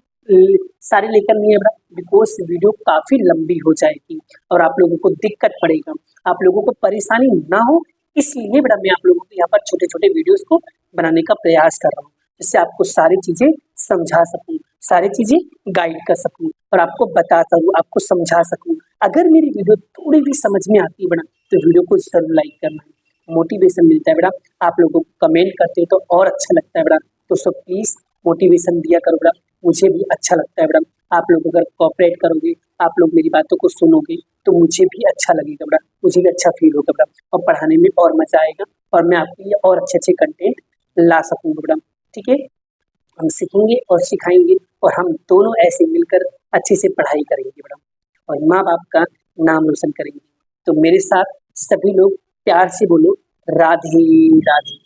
सारे लेकर नहीं है बेटा, बिकॉज वीडियो काफी लंबी हो जाएगी और आप लोगों को दिक्कत पड़ेगा, आप लोगों को परेशानी ना हो, इसलिए बेटा मैं आप लोगों को यहाँ पर छोटे छोटे वीडियोस को बनाने का प्रयास कर रहा हूँ, जिससे आपको सारी चीजें समझा सकूँ, सारी चीजें गाइड कर सकूँ और आपको बता सकूँ, आपको समझा सकूँ। अगर मेरी वीडियो थोड़ी भी समझ में आती है बेटा, तो वीडियो को जरूर लाइक करना है, मोटिवेशन मिलता है बेटा। आप लोगों को कमेंट करते हो तो और अच्छा लगता है बेटा, तो सो प्लीज मोटिवेशन दिया करो बेटा, मुझे भी अच्छा लगता है बेटा। आप लोग अगर कोऑपरेट करोगे, आप लोग मेरी बातों को सुनोगे, तो मुझे भी अच्छा लगेगा बेटा, मुझे भी अच्छा फील होगा बेटा, और पढ़ाने में और मजा आएगा और मैं आपके लिए और अच्छे अच्छे कंटेंट ला सकूँगा बेटा। ठीक है, हम सीखेंगे और सिखाएंगे और हम दोनों ऐसे मिलकर अच्छे से पढ़ाई करेंगे बेटा और माँ बाप का नाम रोशन करेंगे। तो मेरे साथ सभी लोग प्यार से बोलो राधे राधे।